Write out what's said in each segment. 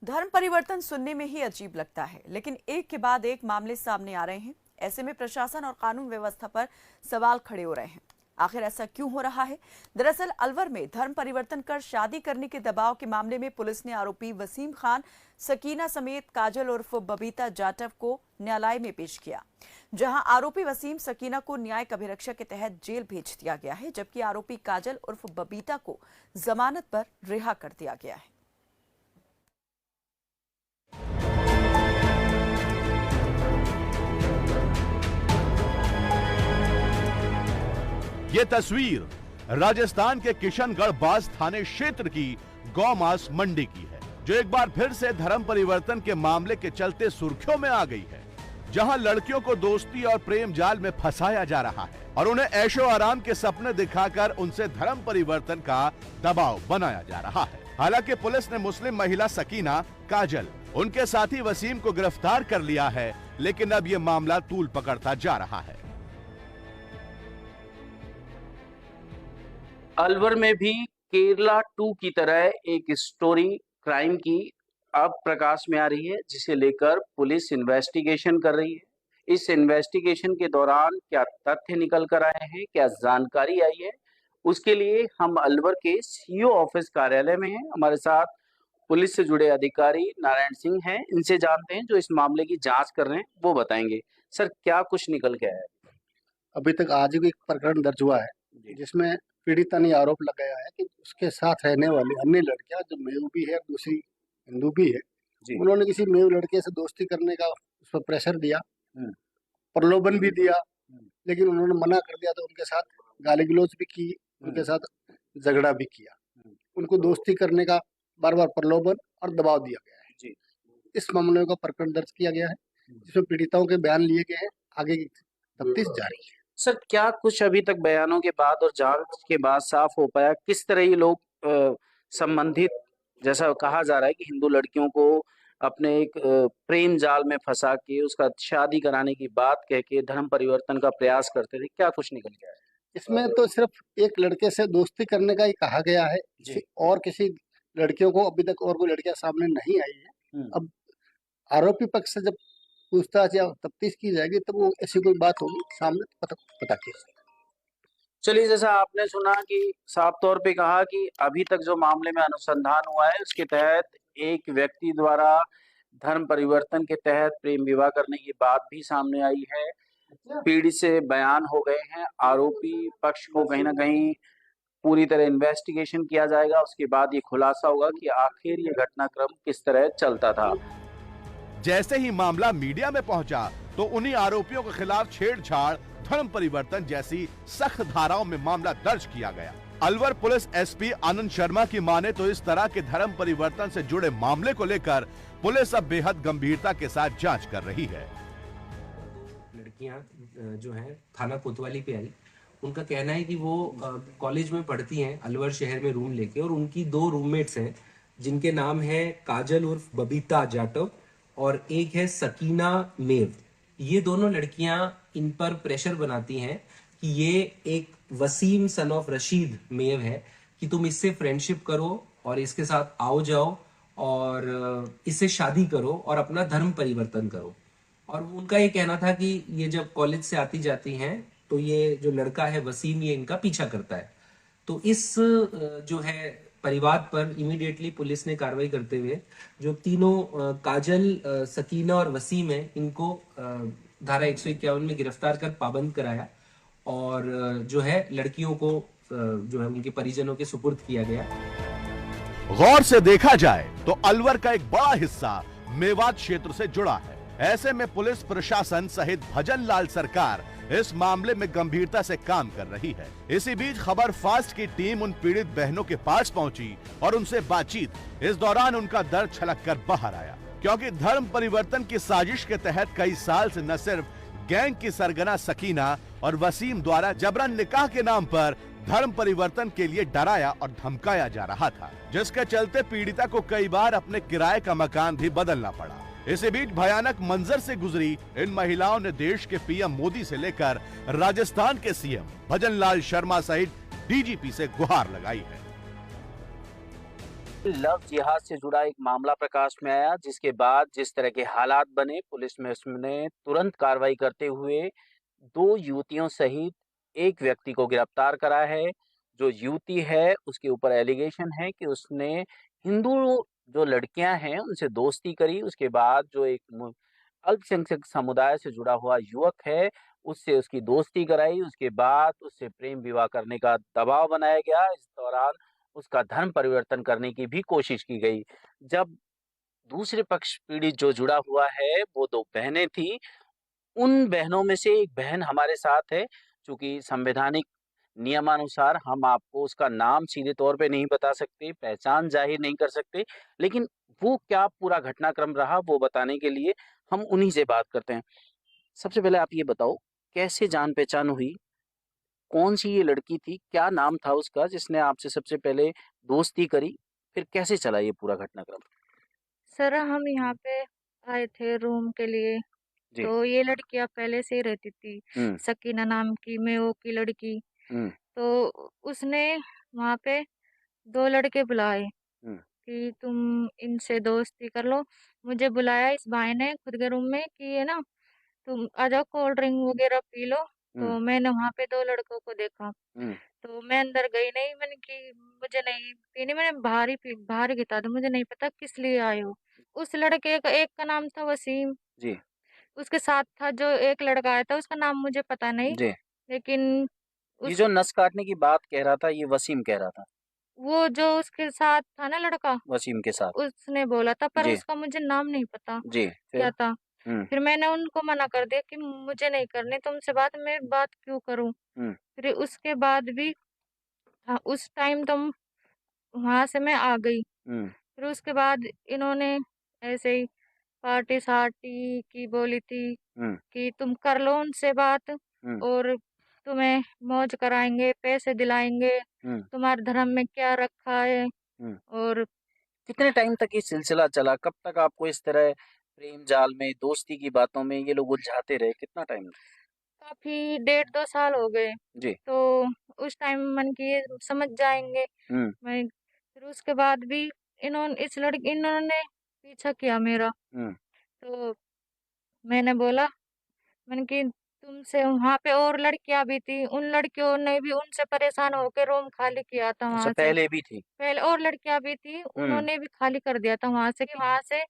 धर्म परिवर्तन सुनने में ही अजीब लगता है, लेकिन एक के बाद एक मामले सामने आ रहे हैं। ऐसे में प्रशासन और कानून व्यवस्था पर सवाल खड़े हो रहे हैं। आखिर ऐसा क्यों हो रहा है? दरअसल अलवर में धर्म परिवर्तन कर शादी करने के दबाव के मामले में पुलिस ने आरोपी वसीम खान, सकीना समेत काजल उर्फ बबीता जाटव को न्यायालय में पेश किया, जहां आरोपी वसीम सकीना को न्यायिक अभिरक्षा के तहत जेल भेज दिया गया है, जबकि आरोपी काजल उर्फ बबीता को जमानत पर रिहा कर दिया गया है। ये तस्वीर राजस्थान के किशनगढ़ बास थाने क्षेत्र की गौमांस मंडी की है, जो एक बार फिर से धर्म परिवर्तन के मामले के चलते सुर्खियों में आ गई है, जहां लड़कियों को दोस्ती और प्रेम जाल में फंसाया जा रहा है और उन्हें ऐशो आराम के सपने दिखाकर उनसे धर्म परिवर्तन का दबाव बनाया जा रहा है। हालांकि पुलिस ने मुस्लिम महिला सकीना, काजल, उनके साथी वसीम को गिरफ्तार कर लिया है, लेकिन अब ये मामला तूल पकड़ता जा रहा है। अलवर में भी केरला 2 की तरह एक स्टोरी क्राइम की अब प्रकाश में आ रही है, जिसे लेकर पुलिस इन्वेस्टिगेशन कर रही है। इस इन्वेस्टिगेशन के दौरान क्या तथ्य निकल कर आए हैं, क्या जानकारी आई है, उसके लिए हम अलवर के सीओ ऑफिस कार्यालय में हैं। हमारे साथ पुलिस से जुड़े अधिकारी नारायण सिंह हैं, इनसे जानते हैं जो इस मामले की जांच कर रहे हैं, वो बताएंगे। सर, क्या कुछ निकल के आया है? अभी तक आज भी एक प्रकरण दर्ज हुआ है, जिसमें पीड़िता ने आरोप लगाया है कि उसके साथ रहने वाली अन्य लड़कियां, जो मेव भी है दूसरी हिंदू भी है, उन्होंने किसी मेव लड़के से दोस्ती करने का उस पर प्रेशर दिया, प्रलोभन भी दिया, लेकिन उन्होंने मना कर दिया। तो उनके साथ गाली गलौज भी की, उनके साथ झगड़ा भी किया, उनको दोस्ती करने का बार बार प्रलोभन और दबाव दिया गया है। इस मामले का प्रकरण दर्ज किया गया है, जिसमें पीड़िताओं के बयान लिए गए हैं। आगे की तफ्तीश जारी है। सर, क्या कुछ अभी तक बयानों के बाद और जांच के बाद साफ हो पाया किस तरह ये लोग संबंधित, जैसा कहा जा रहा है कि हिंदू लड़कियों को अपने एक प्रेम जाल में फंसा के उसका शादी कराने की बात कह के धर्म परिवर्तन का प्रयास करते थे, क्या कुछ निकल गया है? इसमें तो सिर्फ एक लड़के से दोस्ती करने का ही कहा गया है, और किसी लड़कियों को अभी तक और कोई लड़कियां सामने नहीं आई है। अब आरोपी पक्ष से जब पूछताछ या तफ्तीश की जाएगी तब वो ऐसी कोई बात होगी सामने पता की। चलिए, जैसा आपने सुना कि साफ तौर पे कहा कि अभी तक जो मामले में अनुसंधान हुआ है, उसके तहत एक व्यक्ति द्वारा धर्म परिवर्तन के तहत प्रेम विवाह करने की बात भी सामने आई है। पीड़ित से बयान हो गए हैं। आरोपी पक्ष को कहीं ना कहीं पूरी तरह इन्वेस्टिगेशन किया जाएगा, उसके बाद ये खुलासा होगा कि आखिर ये घटनाक्रम किस तरह चलता था। जैसे ही मामला मीडिया में पहुंचा तो उन्हीं आरोपियों के खिलाफ छेड़छाड़, धर्म परिवर्तन जैसी सख्त धाराओं में मामला दर्ज किया गया। अलवर पुलिस एसपी आनंद शर्मा की माने तो इस तरह के धर्म परिवर्तन से जुड़े मामले को लेकर पुलिस अब बेहद गंभीरता के साथ जांच कर रही है। लड़कियां जो हैं थाना कोतवाली पे आई, उनका कहना है कि वो कॉलेज में पढ़ती हैं अलवर शहर में रूम लेके, और उनकी 2 रूममेट्स हैं जिनके नाम है काजल उर्फ बबीता जाटव और एक है सकीना मेव। ये दोनों लड़कियां इन पर प्रेशर बनाती हैं कि ये एक वसीम सन ऑफ रशीद मेव है कि तुम इससे फ्रेंडशिप करो और इसके साथ आओ जाओ और इससे शादी करो और अपना धर्म परिवर्तन करो। और उनका ये कहना था कि ये जब कॉलेज से आती जाती हैं तो ये जो लड़का है वसीम, ये इनका पीछा करता है। तो इस जो है परिवार पर इमीडिएटली पुलिस ने कार्रवाई करते हुए जो तीनों काजल, सकीना और वसीम है, इनको धारा 151 में गिरफ्तार कर पाबंद कराया और जो है लड़कियों को जो है उनके परिजनों के सुपुर्द किया गया। गौर से देखा जाए तो अलवर का एक बड़ा हिस्सा मेवात क्षेत्र से जुड़ा है। ऐसे में पुलिस प्रशासन सहित भजन लाल सरकार इस मामले में गंभीरता से काम कर रही है। इसी बीच खबर फास्ट की टीम उन पीड़ित बहनों के पास पहुंची और उनसे बातचीत। इस दौरान उनका दर्द छलककर बाहर आया, क्योंकि धर्म परिवर्तन की साजिश के तहत कई साल से न सिर्फ गैंग की सरगना सकीना और वसीम द्वारा जबरन निकाह के नाम पर धर्म परिवर्तन के लिए डराया और धमकाया जा रहा था, जिसके चलते पीड़िता को कई बार अपने किराए का मकान भी बदलना पड़ा। इसी बीच भयानक मंजर से गुजरी इन महिलाओं ने देश के पीएम मोदी से लेकर राजस्थान के सीएम भजन लाल शर्मा सहित डीजीपी से गुहार लगाई है। लव जिहाद से जुड़ा एक मामला प्रकाश में आया, जिसके बाद जिस तरह के हालात बने, पुलिस में उसने तुरंत कार्रवाई करते हुए 2 युवतियों सहित एक व्यक्ति को गिरफ्तार करा है। जो युवती है उसके ऊपर एलिगेशन है कि उसने हिंदू जो लड़कियां हैं उनसे दोस्ती करी, उसके बाद जो एक अल्पसंख्यक समुदाय से जुड़ा हुआ युवक है उससे उसकी दोस्ती कराई, उसके बाद उससे प्रेम विवाह करने का दबाव बनाया गया। इस दौरान उसका धर्म परिवर्तन करने की भी कोशिश की गई। जब दूसरे पक्ष पीड़ित जो जुड़ा हुआ है वो 2 बहनें थी, उन बहनों में से एक बहन हमारे साथ है। चूँकि संवैधानिक नियमानुसार हम आपको उसका नाम सीधे तौर पे नहीं बता सकते, पहचान ज़ाहिर नहीं कर सकते, लेकिन वो क्या पूरा घटनाक्रम रहा वो बताने के लिए हम उन्हीं से बात करते हैं। सबसे पहले आप ये बताओ, कैसे जान-पहचान हुई? कौन-सी ये लड़की थी? क्या नाम था उसका जिसने आपसे सबसे पहले दोस्ती करी? फिर कैसे चला ये पूरा घटनाक्रम? सर हम यहाँ पे आए थे रूम के लिए। जी। तो ये लड़कियाँ पहले से ही रहती थी, हुँ, सकीना नाम की मेओ की लड़की। हुँ, तो उसने वहाँ पे 2 लड़के बुलाए हुँ, कि तुम इनसे दोस्ती कर लो। मुझे बुलाया इस भाई ने खुद के रूम में कि ये ना तुम आ जाओ कोल्ड ड्रिंक वगैरह पी लो। हुँ, तो मैंने वहाँ पे 2 लड़कों को देखा। हुँ, तो मैं अंदर गई नहीं, मैंने कि मुझे नहीं पीनी, मैंने बाहर ही गिता दो, मुझे नहीं पता किस लिए आए हो। उस लड़के का एक का नाम था वसीम, जी, उसके साथ था जो एक लड़का आया था उसका नाम मुझे पता नहीं, जी। लेकिन ये उस जो नस काटने की बात कह रहा था, ये वसीम कह रहा था, वो जो उसके साथ था ना लड़का, वसीम के साथ। उसने बोला था पर जी, उसका मुझे नाम नहीं पता जी, क्या फिर? था। हुँ, फिर मैंने उनको मना कर दिया कि मुझे नहीं करनी तुमसे बात, मैं बात क्यों करूँ? हुँ, फिर उसके बाद भी हाँ, उस टाइम तुम वहाँ से मैं आ गई। हुँ, फिर उसके बाद इन्होंने ऐसे ही पार्टी-सार्टी की बोली थी हुँ, कि तुम कर लो उनसे बात हुँ, और तुम्हें मौज कराएँगे, पैसे दिलाएँगे, हुँ, तुम्हारे धर्म में क्या रखा है हुँ। और कितने टाइम तक ये सिलसिला चला? कब तक आपको इस तरह प्रेम जाल में, दोस्ती की बातों में ये लोग उलझाते रहे? कितना टाइम? काफ़ी डेढ़ 2 साल हो गए। जी। तो उस टाइम मन की ये समझ जाएँगे। हुँ, मैं फिर उसके बाद भी इन्होंने पीछा किया मेरा। हुँ, तो मैंने बोला मैंने कि तुमसे वहाँ पे और लड़कियाँ भी थी, उन लड़कियों ने भी उनसे परेशान होके रूम खाली किया था अच्छा वहाँ से। पहले भी थी। पहले और लड़कियाँ भी थी, हुँ, उन्होंने भी खाली कर दिया था वहाँ से कि वहाँ से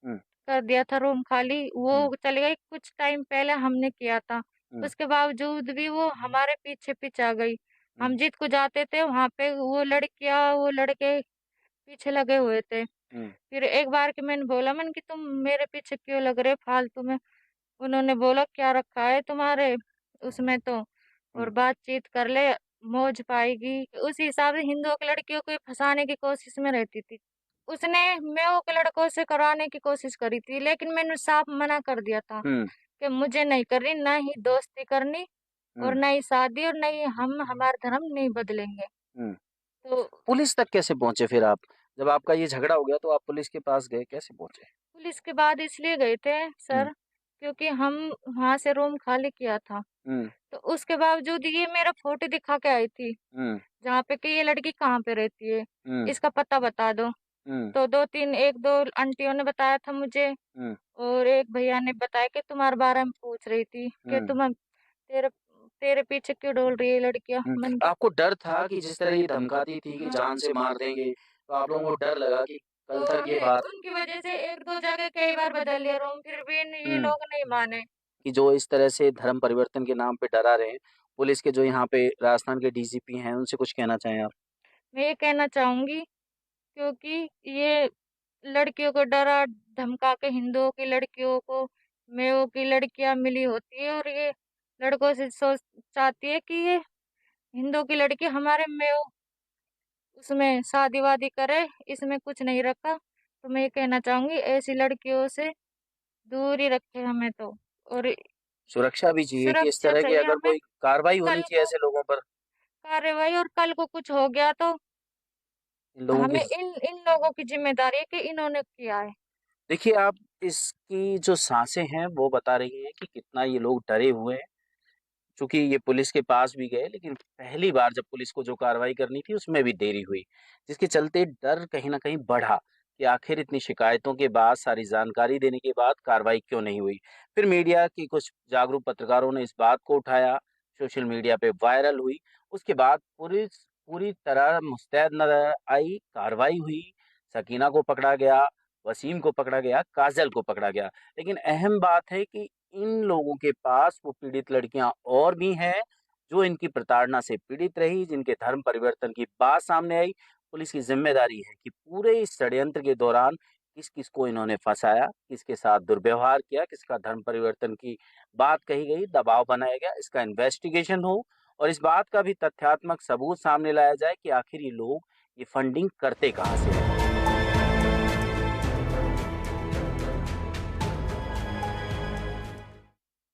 हुँ, कर दिया था रूम खाली। हुँ, वो चली गई कुछ टाइम पहले हमने किया था। हुँ, उसके बावजूद भी वो हमारे पीछे-पीछे आ गई। हुँ, हम जित को जाते थे वहाँ पे वो लड़कियाँ, वो लड़के पीछे लगे हुए थे। हुँ, फिर एक बार कि मैंने कि तुम मेरे पीछे क्यों लग रहे हो फालतू में? उन्होंने बोला क्या रखा है तुम्हारे उसमें तो हुँ, और बातचीत कर ले, मौज पाएगी। उसी हिसाब से हिंदुओं की लड़कियों को फँसाने की कोशिश में रहती थी। उसने मेओ के लड़कों से कराने की कोशिश करी थी, लेकिन मैंने साफ मना कर दिया था हुँ, कि मुझे नहीं करनी, ना ही दोस्ती करनी और हुँ, ना ही शादी और ना ही हम हमारा धर्म नहीं बदलेंगे। हुँ। तो पुलिस तक कैसे पहुँचे फिर आप? जब आपका ये झगड़ा हो गया तो आप पुलिस के पास गए, कैसे पहुँचे? पुलिस के बाद इसलिए गए थे हुँ, सर, क्योंकि हम वहाँ से रूम खाली किया था। हुँ, तो उसके बावजूद ये मेरा फ़ोटो दिखा के आई थी, हुँ, जहाँ पे कि ये लड़की कहाँ पे रहती है, हुँ, इसका पता बता दो। हुँ, तो 2-3 1-2 आंटियों ने बताया था मुझे हुँ, और एक भैया ने बताया कि तुम्हारे बारे में पूछ रही थी कि हुँ, तेरे तेरे पीछे क्यों डोल रही है लड़कियाँ? हुँ। मैंने कहा आपको डर था कि जिस तरह ये धमकाती थी कि जान से मार देंगे, तो आप लोगों को डर लगा कि कल तो तक ये हमने बात उनकी वजह से 1-2 जगह कई बार बदल लिया रूम, फिर भी ये हुँ, लोग नहीं माने। कि जो इस तरह से धर्म परिवर्तन के नाम पे डरा रहे हैं, पुलिस के जो यहाँ पे राजस्थान के डीजीपी हैं, उनसे कुछ कहना चाहें आप? मैं ये कहना चाहूँगी क्योंकि ये लड़कियों को डरा धमका के हिंदुओं की लड़कियों को मेयों की लड़कियां मिली होती है और ये लड़कों से सोच चाहती है कि ये हिंदू की लड़की हमारे मेयो उसमें शादी वादी करे, इसमें कुछ नहीं रखा। तो मैं ये कहना चाहूंगी ऐसी लड़कियों से दूर ही रखे हमें तो और सुरक्षा भी चाहिए कि इस सुरक्षा तरह की चाहिए अगर हमें। कोई कार्रवाई होनी कल चाहिए को ऐसे लोगों पर, कार्रवाई और कल को कुछ हो गया तो इन लोगों की हमें इन इन लोगों की जिम्मेदारी है कि इन्होंने किया है। देखिए आप इसकी जो साँसें हैं वो बता रही हैं कि कितना ये लोग डरे हुए हैं। चूंकि ये पुलिस के पास भी गए, लेकिन पहली बार जब पुलिस को जो कार्रवाई करनी थी उसमें भी देरी हुई, जिसके चलते डर कहीं ना कहीं बढ़ा कि आखिर इतनी शिकायतों के बाद, सारी जानकारी देने के बाद कार्रवाई क्यों नहीं हुई। फिर मीडिया के कुछ जागरूक पत्रकारों ने इस बात को उठाया, सोशल मीडिया पे वायरल हुई। उसके बाद पुलिस पूरी तरह मुस्तैद नजर आई, कार्रवाई हुई, सकीना को पकड़ा गया, वसीम को पकड़ा गया, काजल को पकड़ा गया। लेकिन अहम बात है कि इन लोगों के पास वो पीड़ित लड़कियां और भी हैं जो इनकी प्रताड़ना से पीड़ित रही, जिनके धर्म परिवर्तन की बात सामने आई। पुलिस की जिम्मेदारी है कि पूरे इस षड्यंत्र के दौरान किस किस को इन्होंने फंसाया, किसके साथ दुर्व्यवहार किया, किसका धर्म परिवर्तन की बात कही गई, दबाव बनाया गया, इसका इन्वेस्टिगेशन हो और इस बात का भी तथ्यात्मक सबूत सामने लाया जाए कि आखिर ये लोग ये फंडिंग करते कहाँ से हैं।